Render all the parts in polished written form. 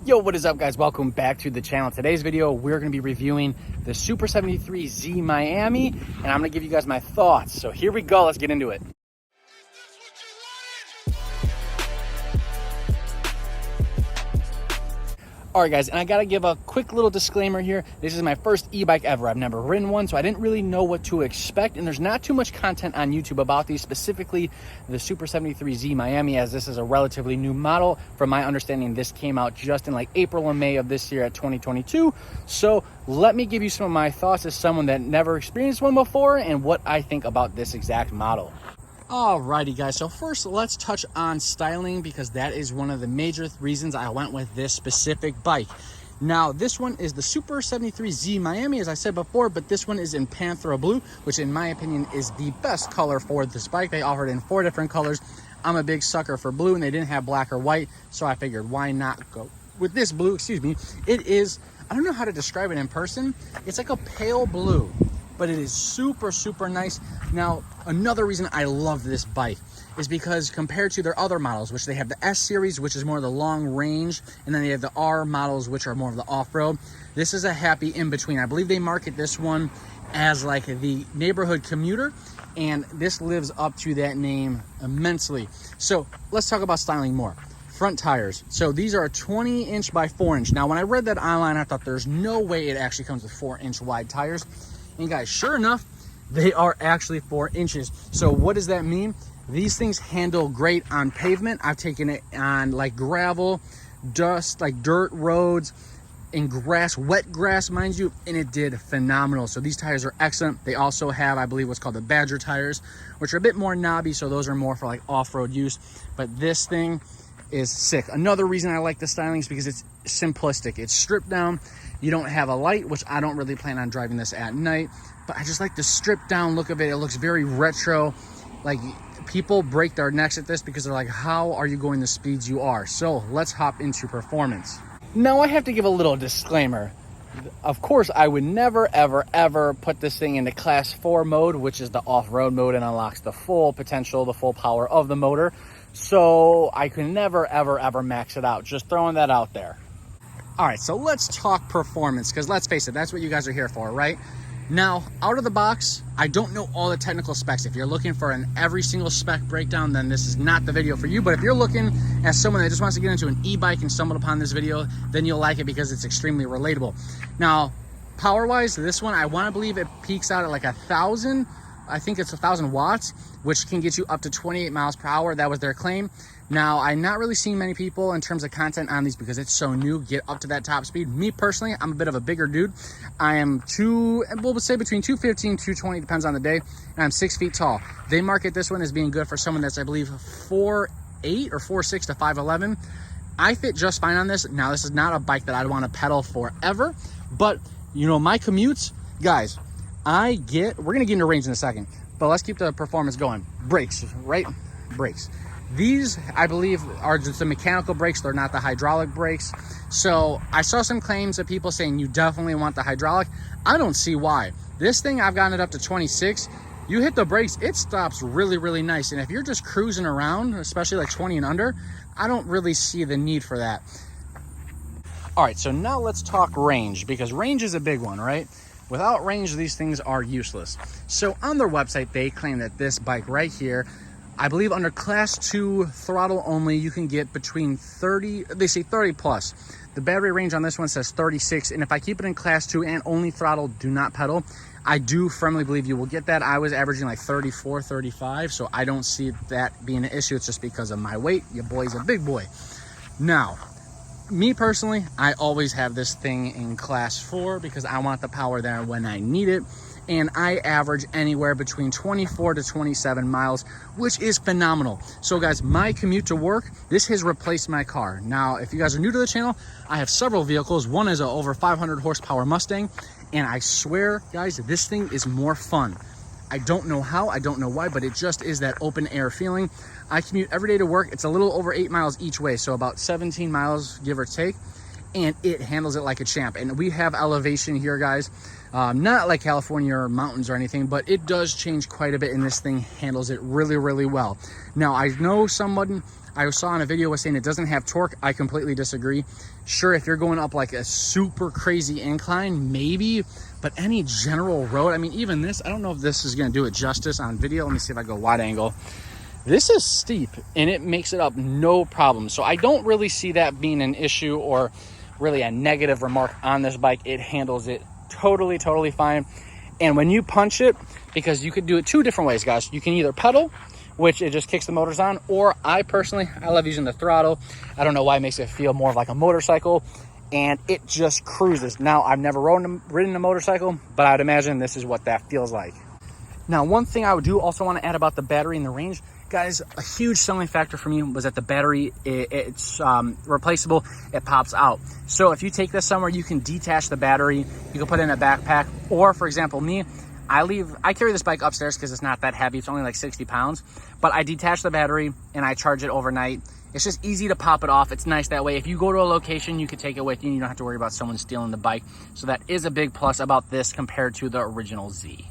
Yo, what is up, guys? Welcome back to the channel. Today's video, we're going to be reviewing the Super73 Z Miami, and I'm going to give you guys my thoughts. So here we go. Let's get into it. All right, guys, and I got to give a quick little disclaimer here. This is my first e-bike ever. I've never ridden one, so I didn't really know what to expect, and there's not too much content on YouTube about these, specifically the Super73 Z Miami, as this is a relatively new model. From my understanding, this came out just in like April or May of this year at 2022. So let me give you some of my thoughts as someone that never experienced one before and what I think about this exact model. Alrighty, guys, so first let's touch on styling, because that is one of the major reasons I went with this specific bike. Now, this one is the Super73 Z Miami, as I said before, but this one is in Panthera Blue, which in my opinion is the best color for this bike. They offered in 4 different colors. I'm a big sucker for blue, and they didn't have black or white, so I figured why not go with this blue. Excuse me. It is, I don't know how to describe it in person. It's like a pale blue, but it is super, super nice. Now, another reason I love this bike is because compared to their other models, which they have the S series, which is more of the long range, and then they have the R models, which are more of the off-road, this is a happy in-between. I believe they market this one as like the neighborhood commuter, and this lives up to that name immensely. So let's talk about styling more. Front tires. So these are a 20-inch by 4-inch. Now, when I read that online, I thought there's no way it actually comes with 4-inch wide tires. And guys, sure enough, they are actually 4 inches. So what does that mean? These things handle great on pavement. I've taken it on like gravel, dust, like dirt roads, and grass, wet grass, mind you, and it did phenomenal. So these tires are excellent. They also have, I believe, what's called the Badger tires, which are a bit more knobby, so those are more for like off-road use. But this thing is sick. Another reason I like the styling is because it's simplistic. It's stripped down. You don't have a light, which I don't really plan on driving this at night, but I just like the stripped down look of it. It looks very retro. Like, people break their necks at this because they're like, how are you going the speeds you are? So let's hop into performance. Now, I have to give a little disclaimer. Of course, I would never, ever, ever put this thing into class 4 mode, which is the off-road mode and unlocks the full potential, the full power of the motor. So I could never, ever, ever max it out. Just throwing that out there. All right, so let's talk performance, because let's face it, that's what you guys are here for, right? Now, out of the box, I don't know all the technical specs. If you're looking for an every single spec breakdown, then this is not the video for you. But if you're looking as someone that just wants to get into an e-bike and stumbled upon this video, then you'll like it because it's extremely relatable. Now, power-wise, this one, I want to believe it peaks out at like 1,000. I think it's 1,000 watts, which can get you up to 28 miles per hour. That was their claim. Now, I'm not really seeing many people in terms of content on these because it's so new, get up to that top speed. Me personally, I'm a bit of a bigger dude. I am we'll say between 215 and 220, depends on the day, and I'm 6 feet tall. They market this one as being good for someone that's, I believe, 4'8" or 4'6" to 5'11". I fit just fine on this. Now, this is not a bike that I'd want to pedal forever, but, you know, my commutes, guys, we're going to get into range in a second, but let's keep the performance going. Brakes, right? Brakes. These, I believe, are just the mechanical brakes. They're not the hydraulic brakes. So I saw some claims of people saying you definitely want the hydraulic. I don't see why. This thing, I've gotten it up to 26. You hit the brakes, it stops really, really nice. And if you're just cruising around, especially like 20 and under, I don't really see the need for that. All right, so now let's talk range, because range is a big one, right? Without range, these things are useless. So on their website, they claim that this bike right here, I believe under class 2 throttle only, you can get between 30, they say 30 plus. The battery range on this one says 36. And if I keep it in class 2 and only throttle, do not pedal, I do firmly believe you will get that. I was averaging like 34, 35. So I don't see that being an issue. It's just because of my weight. Your boy's a big boy. Now, me personally, I always have this thing in class 4 because I want the power there when I need it. And I average anywhere between 24 to 27 miles, which is phenomenal. So guys, my commute to work, this has replaced my car. Now, if you guys are new to the channel, I have several vehicles. One is a over 500 horsepower Mustang, and I swear, guys, this thing is more fun. I don't know how, I don't know why, but it just is that open air feeling. I commute every day to work. It's a little over 8 miles each way, so about 17 miles, give or take. And it handles it like a champ. And we have elevation here, guys. Not like California or mountains or anything, but it does change quite a bit, and this thing handles it really, really well. Now, I know someone I saw on a video was saying it doesn't have torque. I completely disagree. Sure, if you're going up like a super crazy incline, maybe, but any general road, I mean, even this, I don't know if this is going to do it justice on video. Let me see if I go wide angle. This is steep and it makes it up no problem. So I don't really see that being an issue or really a negative remark on this bike. It handles it totally fine. And when you punch it, because you could do it two different ways, guys. You can either pedal, which it just kicks the motors on, or I love using the throttle. I don't know why it makes it feel more like a motorcycle, and it just cruises. Now, I've never ridden a motorcycle, but I'd imagine this is what that feels like. Now, one thing I do also want to add about the battery and the range, guys, a huge selling factor for me was that the battery, it's replaceable, it pops out. So if you take this somewhere, you can detach the battery, you can put it in a backpack, or for example, me, I carry this bike upstairs because it's not that heavy. It's only like 60 pounds, but I detach the battery and I charge it overnight. It's just easy to pop it off. It's nice that way. If you go to a location, you can take it with you and you don't have to worry about someone stealing the bike. So that is a big plus about this compared to the original Z.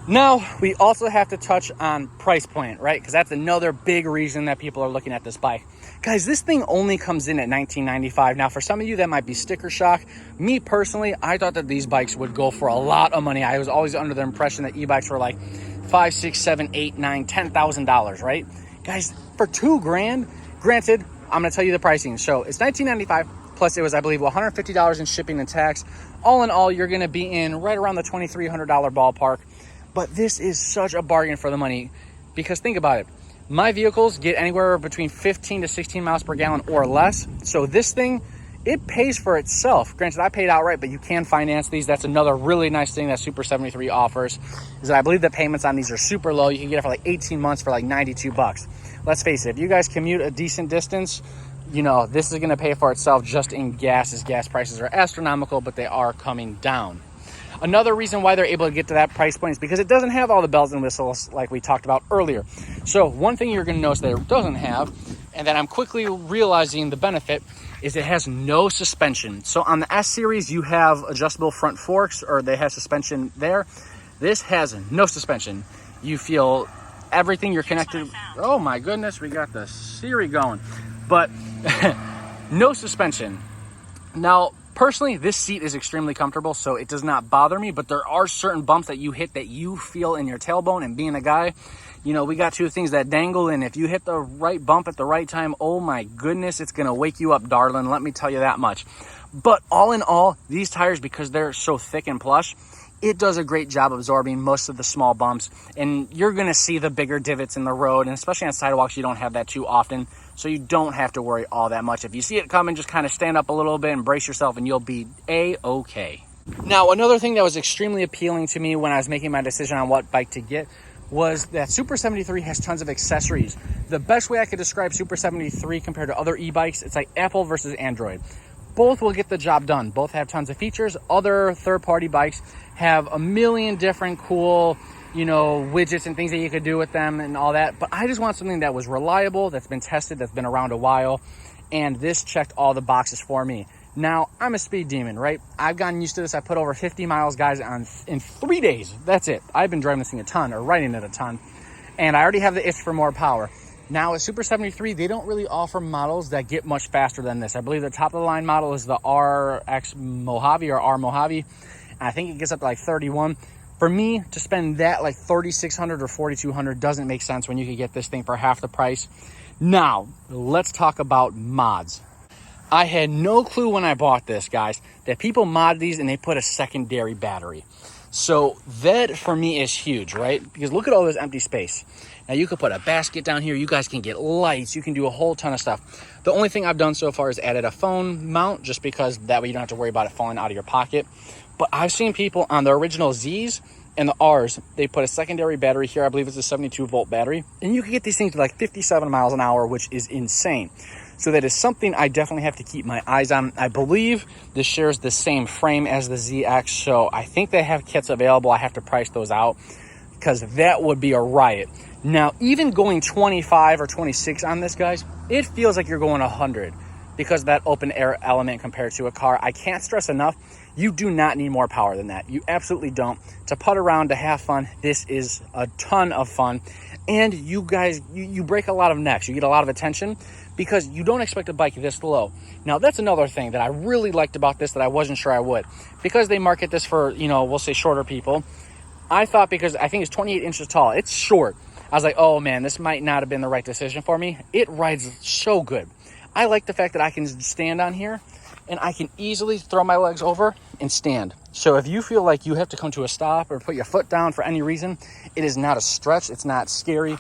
Now, we also have to touch on price point, right? Because that's another big reason that people are looking at this bike. Guys, this thing only comes in at $19.95. Now, for some of you, that might be sticker shock. Me, personally, I thought that these bikes would go for a lot of money. I was always under the impression that e-bikes were like $5,000, $6,000, $7,000, $8,000, $10,000, right? Guys, for $2,000, granted, I'm going to tell you the pricing. So it's $19.95, plus it was, I believe, $150 in shipping and tax. All in all, you're going to be in right around the $2,300 ballpark. But this is such a bargain for the money, because think about it. My vehicles get anywhere between 15 to 16 miles per gallon or less. So this thing, it pays for itself. Granted, I paid outright, but you can finance these. That's another really nice thing that Super 73 offers, is that I believe the payments on these are super low. You can get it for like 18 months for like 92 bucks. Let's face it, if you guys commute a decent distance, you know, this is going to pay for itself just in gas, as gas prices are astronomical, but they are coming down. Another reason why they're able to get to that price point is because it doesn't have all the bells and whistles like we talked about earlier. So one thing you're going to notice that it doesn't have, and that I'm quickly realizing the benefit, is it has no suspension. So on the S series, you have adjustable front forks, or they have suspension there. This has no suspension. You feel everything, you're connected. Oh my goodness, we got the Siri going. But no suspension. Now, personally, this seat is extremely comfortable, so it does not bother me, but there are certain bumps that you hit that you feel in your tailbone, and being a guy, you know, we got two things that dangle, and if you hit the right bump at the right time, oh my goodness, it's going to wake you up, darling. Let me tell you that much. But all in all, these tires, because they're so thick and plush, it does a great job absorbing most of the small bumps, and you're going to see the bigger divots in the road, and especially on sidewalks, you don't have that too often, so you don't have to worry all that much. If you see it coming, just kind of stand up a little bit and brace yourself, and you'll be A-okay. Now, another thing that was extremely appealing to me when I was making my decision on what bike to get was that Super 73 has tons of accessories. The best way I could describe Super 73 compared to other e-bikes, it's like Apple versus Android. Both will get the job done. Both have tons of features. Other third-party bikes have a million different cool, you know, widgets and things that you could do with them and all that. But I just want something that was reliable, that's been tested, that's been around a while. And this checked all the boxes for me. Now, I'm a speed demon, right? I've gotten used to this. I put over 50 miles, guys, in 3 days. That's it. I've been driving this thing a ton, or riding it a ton. And I already have the itch for more power. Now, at Super 73, they don't really offer models that get much faster than this. I believe the top of the line model is the RX Mojave, or R Mojave. And I think it gets up to like 31. For me, to spend that like $3,600 or $4,200 doesn't make sense when you could get this thing for half the price. Now, let's talk about mods. I had no clue when I bought this, guys, that people mod these and they put a secondary battery. So that for me is huge, right? Because look at all this empty space. Now you could put a basket down here. You guys can get lights. You can do a whole ton of stuff. The only thing I've done so far is added a phone mount, just because that way you don't have to worry about it falling out of your pocket. But I've seen people on the original Zs and the Rs, they put a secondary battery here. I believe it's a 72 volt battery. And you can get these things to like 57 miles an hour, which is insane. So that is something I definitely have to keep my eyes on. I believe this shares the same frame as the ZX, so I think they have kits available. I have to price those out, because that would be a riot. Now, even going 25 or 26 on this, guys, it feels like you're going 100. because of that open air element compared to a car. I can't stress enough, you do not need more power than that. You absolutely don't. To putt around, to have fun, this is a ton of fun. And you guys, you break a lot of necks. You get a lot of attention because you don't expect a bike this low. Now, that's another thing that I really liked about this that I wasn't sure I would. Because they market this for, you know, we'll say shorter people, I thought, because I think it's 28 inches tall, it's short. I was like, oh man, this might not have been the right decision for me. It rides so good. I like the fact that I can stand on here and I can easily throw my legs over and stand. So if you feel like you have to come to a stop or put your foot down for any reason, it is not a stretch. It's not scary.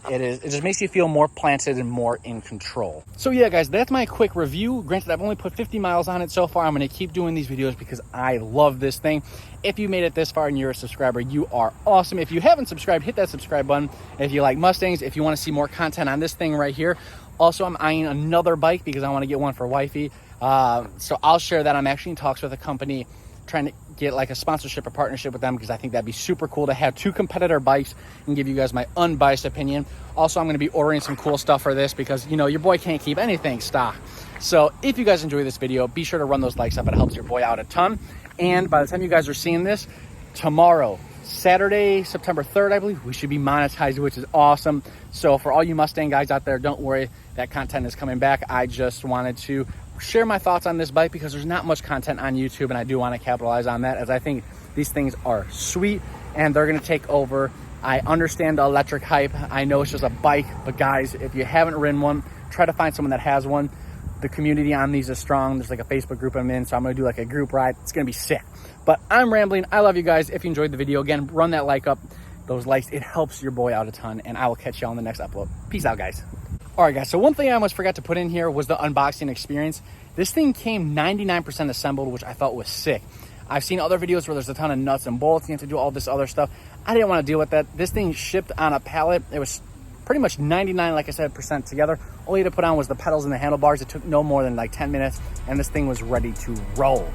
It just makes you feel more planted and more in control. So yeah, guys, that's my quick review. Granted, I've only put 50 miles on it so far. I'm going to keep doing these videos because I love this thing. If you made it this far and you're a subscriber, you are awesome. If you haven't subscribed, hit that subscribe button. If you like Mustangs, if you want to see more content on this thing right here. Also, I'm eyeing another bike because I want to get one for wifey. So I'll share that. I'm actually in talks with a company trying to get like a sponsorship or partnership with them because I think that'd be super cool to have two competitor bikes and give you guys my unbiased opinion. Also, I'm going to be ordering some cool stuff for this because, you know, your boy can't keep anything stock. So if you guys enjoy this video, be sure to run those likes up. It helps your boy out a ton. And by the time you guys are seeing this, tomorrow, Saturday, September 3rd, I believe, we should be monetized, which is awesome. So for all you Mustang guys out there, don't worry, that content is coming back. I just wanted to share my thoughts on this bike because there's not much content on YouTube, and I do want to capitalize on that as I think these things are sweet and they're going to take over. I understand the electric hype. I know it's just a bike, but guys, if you haven't ridden one, try to find someone that has one. The community on these is strong. There's like a Facebook group I'm in, so I'm going to do like a group ride. It's going to be sick. But I'm rambling. I love you guys. If you enjoyed the video, again, run that like up. Those likes, it helps your boy out a ton, and I will catch you on the next upload. Peace out, guys. All right, guys, so one thing I almost forgot to put in here was the unboxing experience. This thing came 99% assembled, which I thought was sick. I've seen other videos where there's a ton of nuts and bolts. You have to do all this other stuff. I didn't want to deal with that. This thing shipped on a pallet. It was pretty much 99, like I said, percent together. All you had to put on was the pedals and the handlebars. It took no more than like 10 minutes, and this thing was ready to roll.